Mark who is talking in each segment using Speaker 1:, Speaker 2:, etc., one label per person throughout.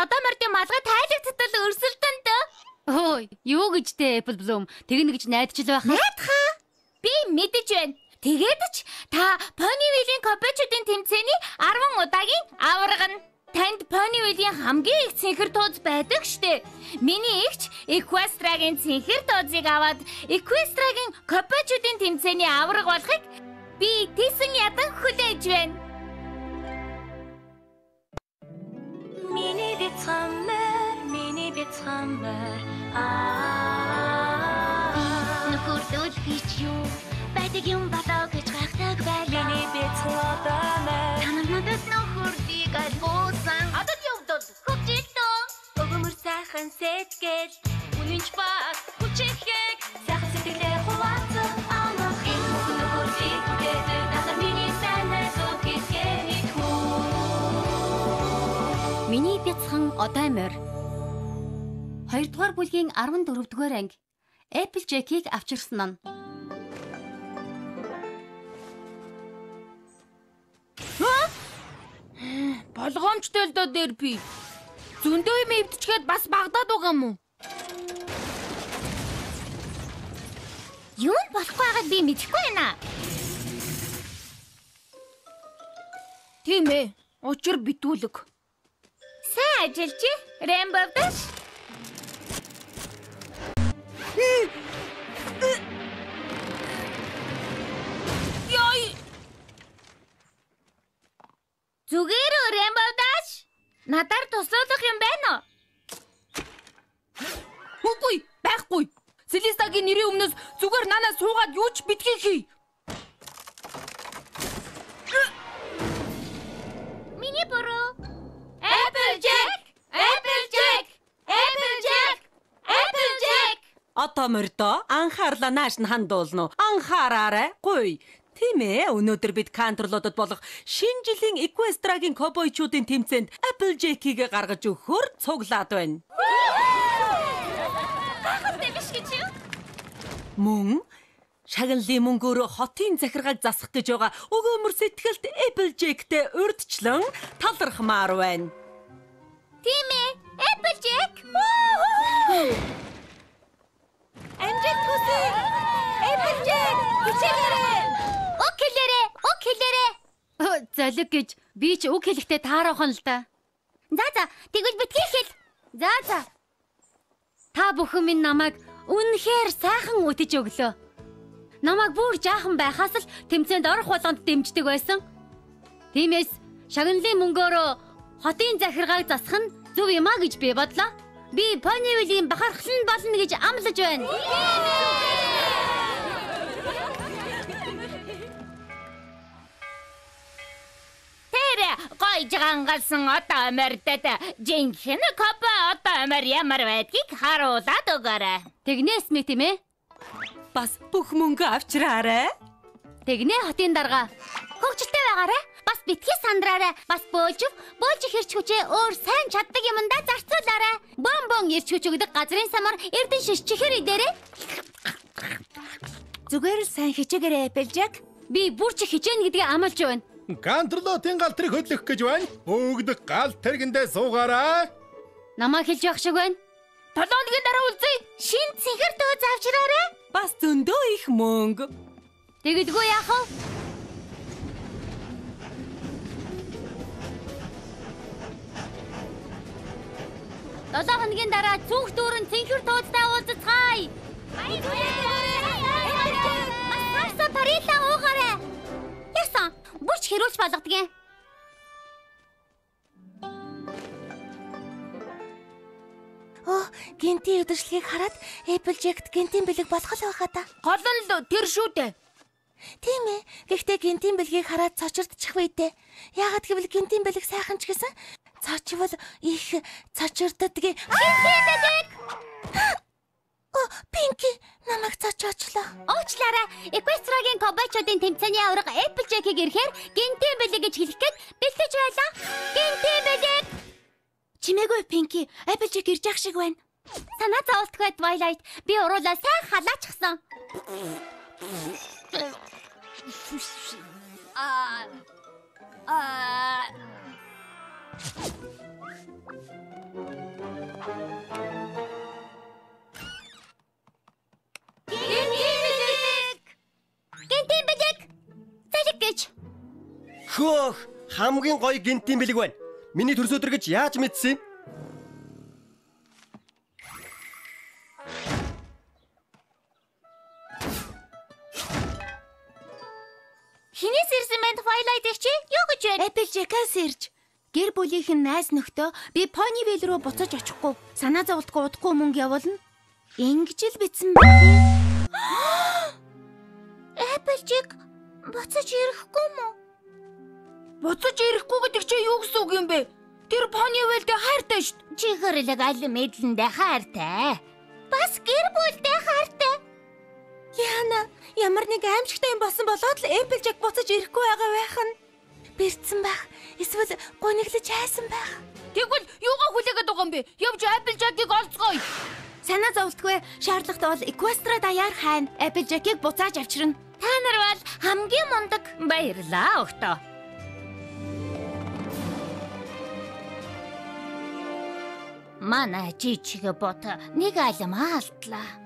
Speaker 1: одоо мордын малгай тайлагдтал өрсөлдөн дөө.
Speaker 2: Ой, юу гэж те Apple Bloom тэгнэ гэж найдаж л байх.
Speaker 1: Найдахаа. Би мэдэж байна. Тэгээд ч та Ponyville-ийн копечуудын тэмцээний 10 удаагийн аварга нь. Танд Ponyville-ийн хамгийн их цэнхэр тууз байдаг штэ. Миний эгч Equestraгийн цэнхэр туузыг аваад Equestraгийн копечуудын тэмцээний аварга болохыг би тийсэн ядан хүлээж байна. Миний бицхаммер нөхөрлөл хийч юу байдаг юм болоо гэж гайхдаг байлаа. Миний бицхаммер танад нөхөрлийг алгуусан адад явдал хөвжөлтөө өгөмөр сайхан сэтгэл үнэнч бас хүчихэд сайхан сэтгэлээ хуваацсан амах юм нөхөрлийг үдээд надад миний санаа зүгтгээд Миний бяцхан одоо морь 2 дугаар бүлгийн 14 дугаар анги Applejack-ийг авчирсан нь.
Speaker 2: Болгоомжтой л доо дээр би. Зөндөө юм эвдчихэд бас багдаад байгаа юм уу?
Speaker 1: Юу нь болохгүй байгааг би мэдэхгүй байна.
Speaker 2: Тийм ээ. Учир битүүлэг.
Speaker 1: Сайн ажиллаж, Rainbow Dash.
Speaker 2: Яй!
Speaker 1: Зүгээр Rainbow Dash. Надаар туслах юм байна уу?
Speaker 2: Үгүй, байхгүй. Селистагийн нэрийн өмнөөс зүгээр нанаа суугаад юу ч битгий хий.
Speaker 1: Миний буруу. Applejack! Applejack! Applejack! Applejack!
Speaker 3: Одоо мордоо анхаарлаа нааш нь хандуулна уу? Анхаараарай. Гуй. Тийм ээ, өнөөдөр бид кантрлуудад болох шинэ жилийн Equestraгийн ковбойчуудын тэмцээнд Applejack-ийг гаргаж өгөхөөр цуглаад байна. Мөн шагналын мөнгөөр хотын захиргааг засах гэж байгаа өгөөмөр сэтгэлд Applejack-тэй урьдчилан талархмаар байна.
Speaker 1: Тийм ээ, Applejack! Амжилт хүсье! Applejack! Хичээлээрээ! Окейлээрээ!
Speaker 2: Залиг гэж би ч үг хэлэхдээ таарахын л да.
Speaker 1: За, тэгвэл битгий хэл.
Speaker 2: За. Та бүхэн минь намайг үнэхээр сайхан үтэж өглөө. Намайг бүр жаахан байхаас л тэмцээнд орох болгонд дэмждэг байсан. Тиймээс шагналын мөнгөөрөө хотын захиргааг засах нь зөв юм а гэж би бодлоо. Би Ponyville-ийн бахархлан болно гэж амлаж байна.
Speaker 1: Гой жагангалсан одоо мордод жинхэнэ копа одоо морь ямар байдгийг харуулад өгөөрэй.
Speaker 2: Тэгнээс мэт юм ээ.
Speaker 3: Бас бүх мөнгө авчраарай.
Speaker 2: Тэгнээ хотын дарга.
Speaker 1: Хөгжилтэй байгаарай. Бас битгий сандраарай. Бас бөөлж хэрч хүчээ өөр сайн чаддаг юмдаа зарцуулаарай.
Speaker 2: Бомбон ирч хүч өгдөг газрын самар эрдэн шишчихэр идээрэй.
Speaker 1: Зүгээр сайн хичээгээрэй, Applejack.
Speaker 2: Би бүр ч хичээнэ гэдгээ амлаж байна.
Speaker 4: Кантрлотын гал тэрэг хөдлөх гэж байна. Бүгд гал тэргэндээ суугаарай.
Speaker 2: Намайг хэлж явах шиг байна.
Speaker 1: 7 өдрийн дараа үлзье. Шин цэнхэр төөз авчираарай.
Speaker 3: Бас зөндөө их мөнгө.
Speaker 2: Тэгэлгүй яах вэ? Долоо хоногийн дараа цүнх дүүрэн цэнхэр төөзтэй уулзцгаая.
Speaker 1: Масса парила уугаарай. Ясан, бүрч хэрүүлж болгодгийн. Гинтийн өдөржлөгийг хараад Applejack гинтийн бэлэг болох л байхаа та.
Speaker 2: Гол нь л тэр шүү дээ.
Speaker 1: Тийм ээ. Гэхдээ гинтийн бэлгийг хараад цочирдчих вэйдээ. Яагаад гэвэл гинтийн бэлэг сайхан ч гэсэн цочвол их цочирддгийг. Гинтийн бэлэг! Пинки намайг цочоочлоо. Уучлаарай. Equestraгийн ковбойчуудын тэмцээний аварга Applejack-ийг ирэхээр гинтийн бэлэг гэж хэлэх гээд бэлтэж байлаа. Гинтийн бэлэг! Чимээгүй Пинки, Applejack ирж явах шиг байна. Санаа зовлтгүй Twilight. Би уруулаа сайн халаачихсан.
Speaker 5: Хөөх, хамгийн гоё гинтийн бэлэг байна. Миний төрс өдөр гэж яаж мэдсэн юм?
Speaker 1: Хинээс ирсэн мэд Twilight чи юу гэж байна?
Speaker 2: Applejack-аас ирж. Гэр бүлийнхэн найз нөхдөө би Ponyville руу буцаж очихгүй. Санаа зовлтгүй удахгүй мөнгө явуулна. Ингэж л бичсэн байна.
Speaker 1: Applejack буцаж ирэхгүй мүү?
Speaker 2: Буцаж ирэхгүй гэдэг чи юу гэсэн үг юм бэ? Тэр Ponyville-д хайртай шүү дээ.
Speaker 1: Чи хөрлөг аль мэдлэндээ хайртай. Бас гэр бүлдээ хайртай.
Speaker 2: Яна, ямар нэг аимшигтай юм болсон болоод л Applejack буцаж ирэхгүй байгаа байх нь. Бэрцсэн байх. Эсвэл гониглож хайсан байх.
Speaker 6: Тэгвэл юугаа хүлээгээд байгаа юм бэ? Явж Applejack-ыг олцгоё.
Speaker 2: Санаа зовлтгүй шаардлагатай бол Equestria даяар хайна. Applejack-ыг буцааж авчирна.
Speaker 1: Та нар бол хамгийн мундаг.
Speaker 6: Баярлаа өгтөө.
Speaker 1: Манай жижиг бот нэг алам алдлаа.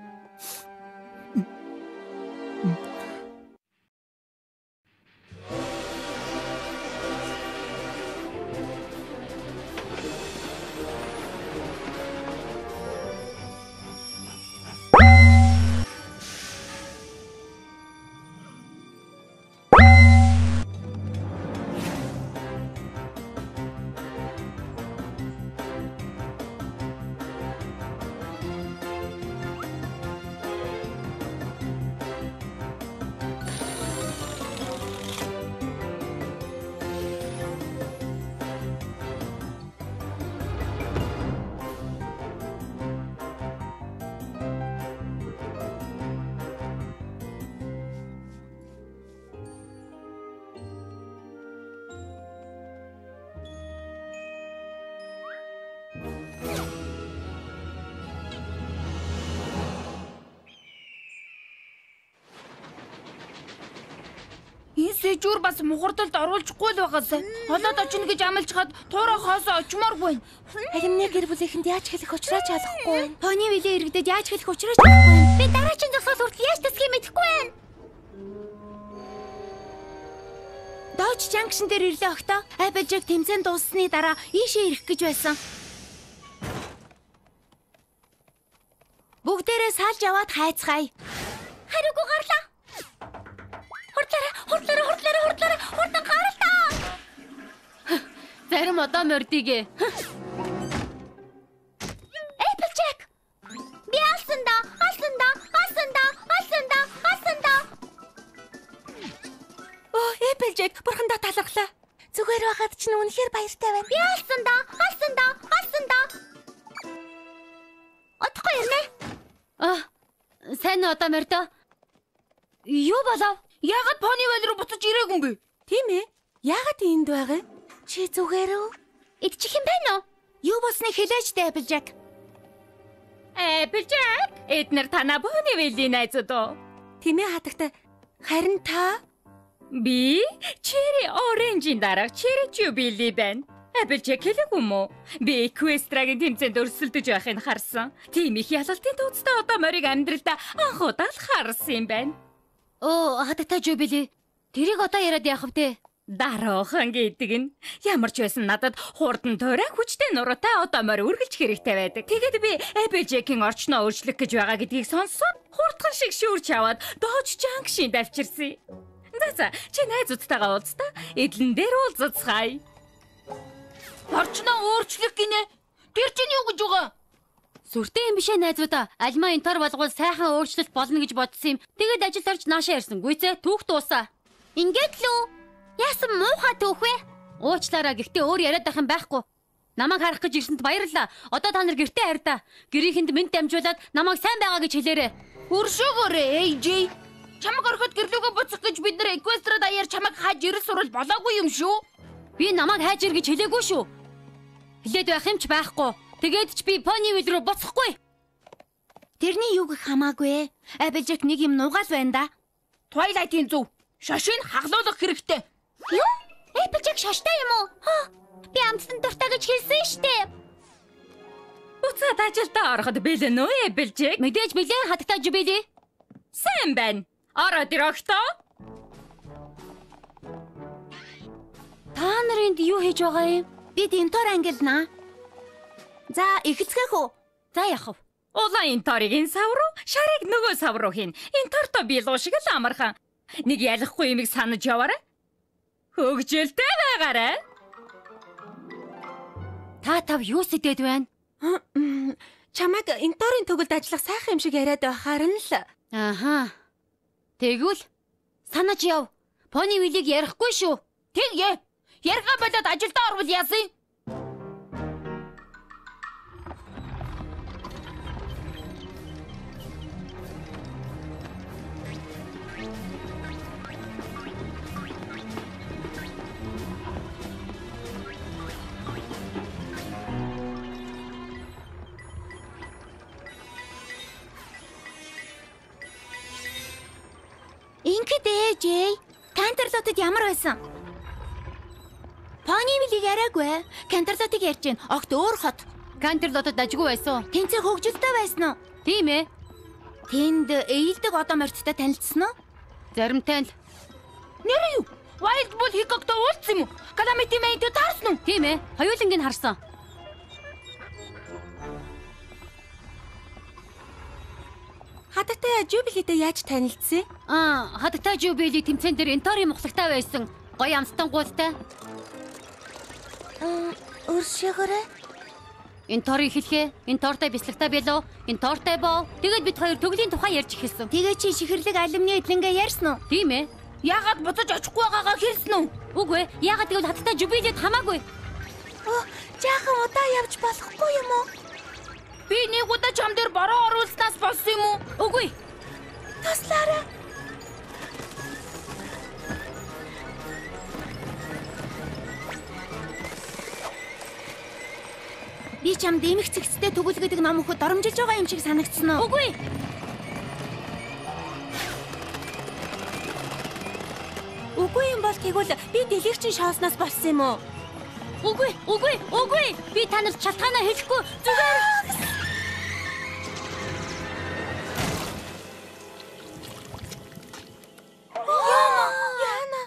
Speaker 6: Сэжүүр бас мухардалд оруулчихгүй л байгаасай. Холоод очно гэж амлаж хаад туурай хоосоо очмооргүй.
Speaker 2: Харимны гэр бүлийнхэнд яаж хэлэх учраа ч олохгүй. Ponyville иргэдэд яаж хэлэх учраа ч олохгүй.
Speaker 1: Би дараагийн зогсоол хүртэл яаж тэсхийг мэдэхгүй байна.
Speaker 2: Dodge Junction дээр ирлээ өгтөө. Applejack тэмцээн дууссаны дараа ийшээ ирэх гэж байсан. Бүгдээрээ салж аваад хайцгаая.
Speaker 1: Хариугүй гарлаа. Хурдлаараа, хурдан гаралтаа.
Speaker 2: Зарим одоо мордигээ.
Speaker 1: Applejack. Би алсан да.
Speaker 2: Оо, Applejack бурхандаа талархлаа. Зүгээр байгаад чинь үнэхээр баяртай байна.
Speaker 1: Би алсан да. Отхгүй ирнэ.
Speaker 2: Сайн одоо мордоо. Юу болов?
Speaker 6: Яагаад Ponyville руу буцаж ирээгүй юм бэ?
Speaker 2: Тийм ээ. Яагаад энд байгаа? Чи зүгээр үү?
Speaker 1: Идчих юм байна уу?
Speaker 2: Юу болсныг хэлээч дээ Applejack.
Speaker 6: Applejack, эднэр танаа Ponyville-ийн найзууд уу?
Speaker 2: Тийм ээ хатагтай. Харин та
Speaker 6: Би Cherry Orange-ийн дарга Cherry Jubilee байна. Applejack хэлээгүй юм уу? Би Equestria-гийн тэмцээнд өрсөлдөж байхыг харсан. Тийм их ялалтын тууцтай одоо морийг амьдралдаа анх удаа л харсан юм байна.
Speaker 2: Оо, хатагтай Jubilee. Тэрийг одоо яриад яах вэ?
Speaker 6: Дараахан гэдэг нь ямар ч байсан надад хурдан туурай хүчтэй нуруутай одоо морь үргэлж хэрэгтэй байдаг. Тэгээд би Applejack-ийн орчноо өөрчлөх гэж байгаа гэдгийг сонсоод хурдхан шиг шүүрч аваад Dodge Junction-д авчирсан. За, чи найзуудтайгаа уулзтаа эдлэн дээр уулзцгаая. Орчноо өөрчлөх гинэ. Тэр чинь юу гэж байгаа?
Speaker 2: Сүртэй юм бишээ найзуудаа. Альма энтар болгол сайхан өөрчлөлт болно гэж бодсон юм. Тэгээд ажилд орж наашаа ирсэн. Гүйцээ түүх дуусаа.
Speaker 1: Ингээд лүү. Яасан муухай түүх вэ?
Speaker 2: Уучлаарай гэхдээ өөр яриад байх юм байхгүй. Намайг харах гэж ирсэнд баярлалаа. Одоо та нар гэртээ хайртаа. Гэрийнхэнд минь дамжуулаад намайг сайн байгаа гэж хэлээрэй.
Speaker 6: Хөршөөгөөрэй AJ. Чамаг ороход гэрлүүгөө буцах гэж бид нар Equestria даяар чамаг хааж ирэл сурвал болоогүй юм шүү.
Speaker 2: Би намайг хайж ир гэж хэлээгүй шүү. Хэлээд байх юм ч байхгүй. Тэгээд ч би Ponyville руу буцахгүй. Тэрний юу гэх хамаагүй. Applejack нэг юм нугаал байна да.
Speaker 6: Twilight-ийн зөв. Шашин хаглуулах хэрэгтэй.
Speaker 1: Юу? Applejack шаштай юм уу? Би амтсан дуртай гэж хэлсэн штэ.
Speaker 6: Буцаад ажилдаа ороход бэлэн үү Applejack?
Speaker 2: Мэдээж бэлэн хатагтай Jubilee.
Speaker 6: Сайн байна. Ороод ир өгтөө.
Speaker 2: Та нарын юу хийж байгаа юм?
Speaker 1: Бид энтор ангилнаа. За, ихэцгэх үү?
Speaker 2: За яхав.
Speaker 6: Улаан энторыг энэ сав руу, шарыг нөгөө сав руу хийн. Энторто би луу шиг л амархан. Нэг ялахгүй юмыг санаж яваарай. Хөгжөлтэй байгаарай.
Speaker 2: Та тав юу сэтэд байна?
Speaker 3: Чамайг энторын төгөлд ажиллах сайхан юм шиг яриад байхаар нь л.
Speaker 2: Ааха. Тэгвэл санаж яв. Пони вилийг ярихгүй шүү.
Speaker 1: Тэгье. Яргаа болоод ажилдаа орвол яасан? Ингээд ээжээ. Кантерлотод ямар байсан? Пони вилийг яриаггүй. Кантерлотыг ярьж гин. Огт өөр хот.
Speaker 2: Кантерлотод ажгүй байсан.
Speaker 1: Тэнцээ хөгжилтэй байсан уу?
Speaker 2: Тийм ээ.
Speaker 1: Тэнд ээлдэг одоо морьттой танилцсан уу?
Speaker 2: Заримтай л.
Speaker 1: Нэр юу? Wild Bull Hickok-той уулзсан юм уу? Calamity Mane-тэй таарсан уу?
Speaker 2: Тийм ээ. Хоёуланг нь харсан.
Speaker 3: Хадагтай Jubilee-тэй яаж танилцсан?
Speaker 2: Хадагтай Jubilee тэмцээн дээр энторын мухлагтай байсан. Гоё амстангуудтай.
Speaker 1: Өршөөрэй.
Speaker 2: Энторыг хэлхээ. Энтортой бяцлагтай байлоо. Энтортой боо. Тэгээд бид хоёр төглийн тухай ярьж эхэлсэн.
Speaker 1: Тэгээ чи шихэрлэг алюминий эдлэнгээ ярьсан уу?
Speaker 2: Тийм ээ.
Speaker 1: Яагаад буцаж очихгүй байгаагаа хэлсэн үү?
Speaker 2: Үгүй ээ. Яагаад гэвэл хадагтай Jubilee-д хамаагүй.
Speaker 1: Жаахан удаа явж болохгүй юм уу? Би нэг удаа чам дээр бороо оруулснаас болсон юм уу?
Speaker 2: Үгүй.
Speaker 1: Таслаарай. Би чам дэмэх цэгцтэй төгөл гэдэг ном өгөхөд доромжилж байгаа юм шиг санагдсан уу?
Speaker 2: Үгүй.
Speaker 3: Үгүй юм бол тэгвэл би дэлгэрчин шооснаас болсон юм уу?
Speaker 2: Үгүй. Би танарт шалтгаанаа хэлэхгүй. Зүгээр.
Speaker 1: Яна.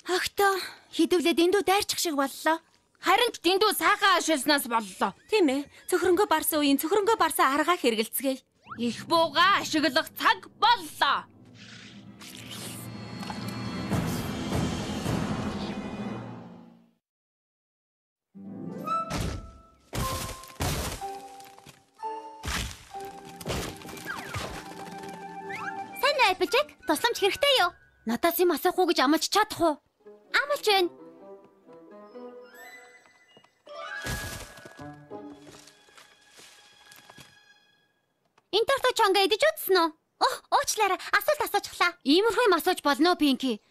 Speaker 1: Ахта хідвлээ дэндүү дайрчих шиг боллоо. Харин ч дэндүү сайхан ашигласнаас боллоо.
Speaker 3: Тийм ээ. Цөхрөнгөө барсан үеийн цөхрөнгөө барсан аргаа хэрэгэлцгээе.
Speaker 1: Их бууга ашиглах цаг боллоо.
Speaker 2: Сайн уу, Applejack? Тусламж хэрэгтэй юу? Надаас юм асуухгүй гэж амлаж чадах уу? Амлаж байна. Интерто чонга идэж үзсэн үү? Уучлаарай. Асуулт асуучихлаа. Иймэрхүү юм асууж болно уу, Pinky?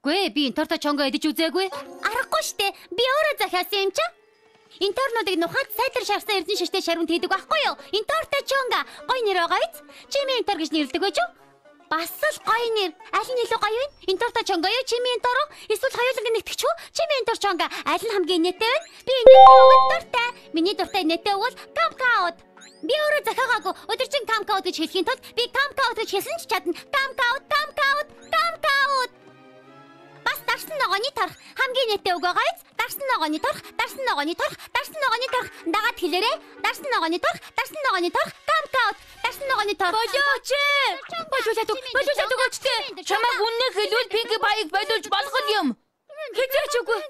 Speaker 2: Гүй, би Интерто чонга идэж үзээгүй. Аргагүй штэ. Би өөрөө захиасан юм чи. Интернуудыг нухад сайтар шарсан эрдэнэ шиштэй шарванд хийдэг байхгүй юу? Интерто чонга. Гой нэр байгаа биз? Чими Интер гэж нэрлэдэг байж юу? Бас л гоё нэр. Аль нь илүү гоё вэ? Интерто чонга юу? Чими Интер уу? Эсвэл хоёуланг нэгтгэж үү? Чими Интер чонга. Аль нь хамгийн нэттэй вэ? Би нэттэй дуртай. Миний дуртай нэттэй бол Камкаут. Би өөрөө захиагаагүй. Өдөржин Камкаут гэж хэлхийн тулд би Камкаут гэж хэлсэн ч чадна. Камкаут. Бас дарсан ногооны торх. Хамгийн нэттэй үг байгаа биз? Дарсан ногооны торх. Дагаад хэлээрэй. Дарсан ногооны торх. Камкаут. Дарсан ногооны торх.
Speaker 1: Болооч. Болуулаад өгөөчтэй. Чамайг үнэн хэлвэл Pinky Pie-г болуулж болох юм.
Speaker 2: Хизээч үгүй.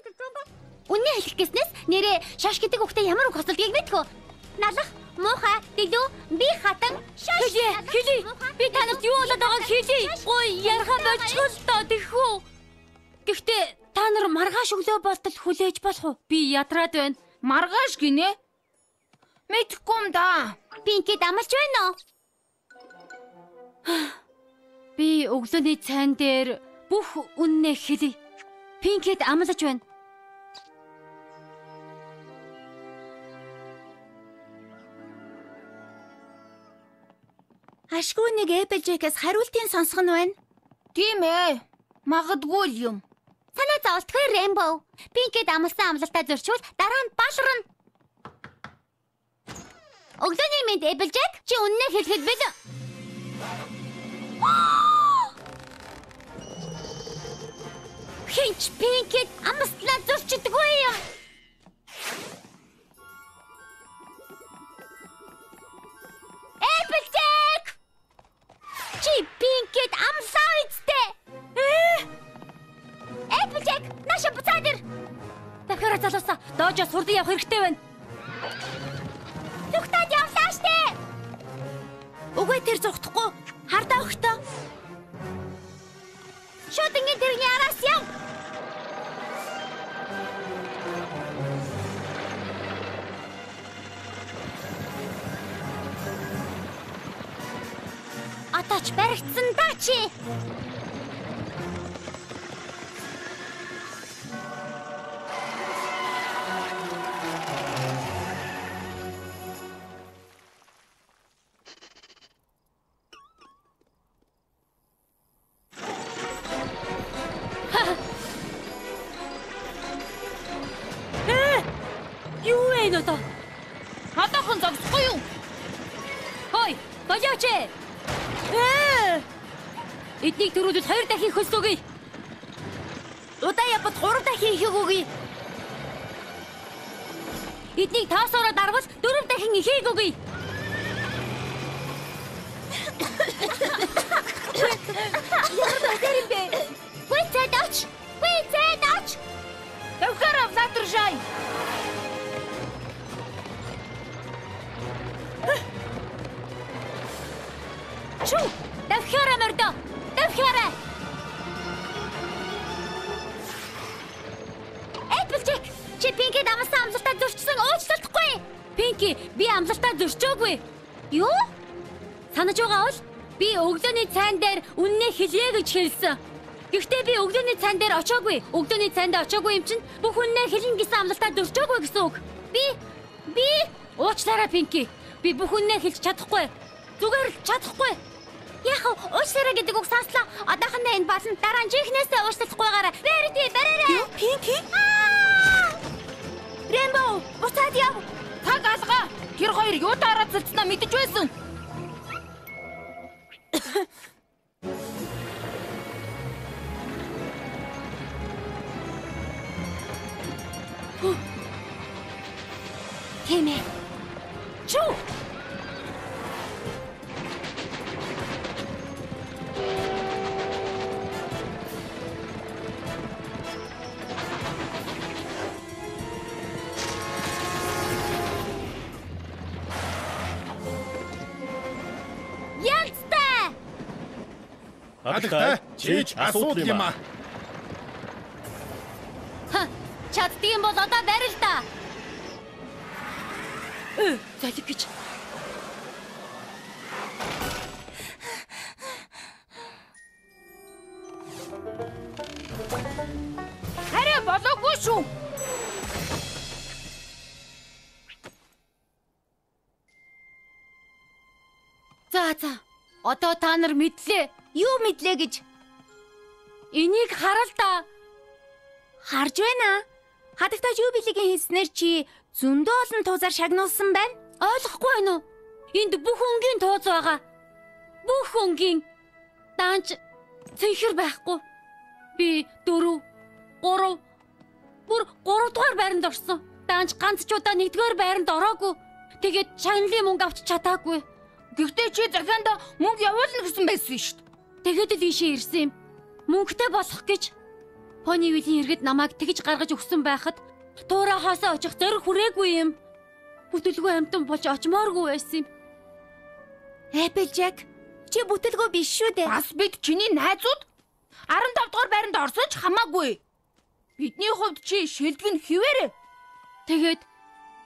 Speaker 2: Үнэн хэлэх гэснээс нэрээ шаш гэдэг үгтэй ямар үг хосолдгийг мэдхүү. Налах, муухай, дэлүү, би хатан, шаш. Хэлий. Би танарт юу болоод байгааг хэлий. Ой, ярха болчихвол тоо тэхүү. Гэхдээ та нар маргааш өглөө болтол хүлээж болох уу? Би ядраад байна.
Speaker 1: Маргааш гинэ? Мэдхгүй юм да.
Speaker 2: Pinky дамалж байна уу? Би өглөөний цайн дээр бүх үннээ хэлье. Pinky-д амлаж байна.
Speaker 1: Ашгүй нэг Applejack-аас хариултын сонсох нь байна. Тийм ээ. Магадгүй л юм.
Speaker 2: Санаа зовлтгүй Rainbow. Pinky-д амласан амлалтаа зөрчвөл дараа нь баларна. Өглөөний мэд Applejack чи үннээ хэлэхэд бил. Хинч Пинкийг амстлаа зурчдаггүй юм. Applejack! Чи Пинкийг амсаа үстэ. Applejack, наша буцаад ир. Дахиад залуусаа доожоос хурдан явах хэрэгтэй байна. Зүгтаад явлаа штэ. Үгүй тэр зүгтахгүй. Хардаа өгтөө. Шууд ингэ тэрний араас яв. Атач баригдсан даа чи. Юу вэ нөтө? Хатахан зогсохгүй юу? Хой, бажаач. Эднийг төрүүлж 2 дахин хөлс өгье. Удаа явбал 3 дахин их өгье. Эднийг таасаараа дарвал 4 дахин ихийг өгье. Яагаад гэрэмбэ? Вэцэдач! Давхарав задржай. Чу! Давхара мөрдөө. Давхара. Applejack, чи Пинки дамсаа амлалтаа зөрчсөн уучлалтгүй. Пинки, би амлалтаа зөрчөөгүй. Юу? Санаж байгаа бол би өглөөний цайн дээр үннээ хэлье гэж хэлсэн. Гэхдээ би өглөөний цайн дээр очоогүй. Өглөөний цайнд очоогүй юм чинь бүх үннээ хэлнэ гэсэн амлалтаа зөрчөөгүй гэсэн үг. Би уучлаарай Пинки. Би бүх үннээ хэлж чадахгүй. Зүгээр л чадахгүй. Яг уучлаарай гэдэг үг сонслоо. Одоохондоо энэ болно. Дараа нь чихнээсээ уучлалтгүйгаараа. Бараарай. Пинки? Рэмбо, буцаад яв. Цаг алгаа. Тэр хоёр юу дараад зэлцнаа мэдэж байсан. Тийм ээ. Чу! Янцтай!
Speaker 4: Хадагтай чийч асуудал юм аа.
Speaker 2: Чаддсан бол одоо барил та. Залик гэж. Хараа болоогүй шүү. За. Одоо та нар мэдлээ. Юу мэдлээ гэж? Энийг харал та. Харж байна. Хадагтай юу билигийн хийснээр чи зөндөө олон туузаар шагнуулсан байна. Ойлгохгүй байна уу? Энд бүх өнгийн тууз байгаа. Бүх өнгийн. Даанч цэнхэр байхгүй. Би 4, 3 дугаар байранд орсон. Даанч ганц ч удаа 1-р байранд ороогүй. Тэгээд шагналын мөнгө авч чадаагүй. Гэхдээ чи захианда мөнгө явуулна гэсэн байсан шүү дээ. Тэгээд л ийшээ ирсэн юм. Мөнгөтэй болох гэж Пони Вилийн иргэд намайг тэгж гаргаж өгсөн байхад туураа хаасаа очих зориг хүрээгүй юм. Бүтэлгүй амтан болж очмооргүй байсан юм. Applejack, чи бүтэлгүй биш шүү дээ. Бас бид чиний найзууд 15 дугаар байранд орсон ч хамаагүй. Бидний хувьд чи шилдэг нь хിവэрэ. Тэгээд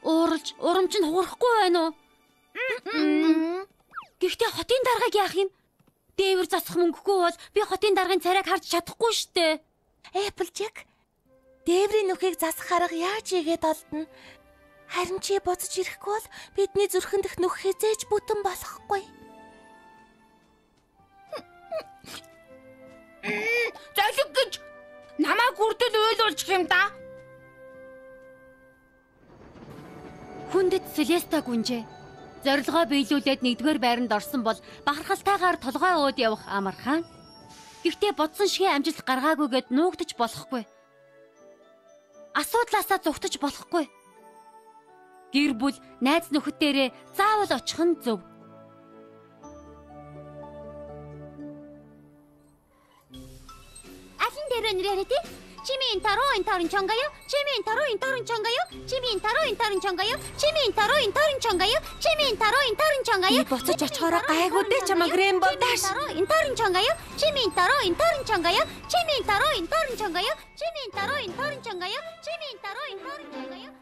Speaker 2: ууралж урамч нь хуурахгүй байна уу? Гэхдээ хотын даргаыг яах юм? Дээвэр засах мөнгөгүй бол би хотын даргын царайг харж чадахгүй штэ. Applejack, дээврийн нүхийг засах арга яаж игээд олдно? Харин чи буцаж ирэхгүй бол бидний зүрхэн дэх нүх хизээж бүтэн болохгүй. Залик гэж намайг хүртэл уйлуулчих юм да. Хүндэт Селеста гүнжээ. Зорилгоо биелүүлээд 1-р байранд орсон бол бахархалтайгаар толгой өөд явах амархан. Гэхдээ бодсон шигээ амжилт гаргаагүйгээд нуугдаж болохгүй. Асуудлаасаа зүгтэж болохгүй. Гэр бүл, найз нөхөддөө заавал очих нь зөв.
Speaker 1: Алин дээр нэрээ тий? Чимийн таруу инторын чонгаяо. Чимийн таруу инторын чонгаяо. Чимийн таруу инторын чонгаяо. Чимийн таруу инторын чонгаяо. Чимийн таруу инторын чонгаяо.
Speaker 3: Буцаж очихороо гайгүй дээ чамаг Рэмбо дааш.
Speaker 1: Инторын чонгаяо. Чимийн таруу инторын чонгаяо. Чимийн таруу инторын чонгаяо. Чимийн таруу инторын чонгаяо. Чимийн таруу инторын чонгаяо.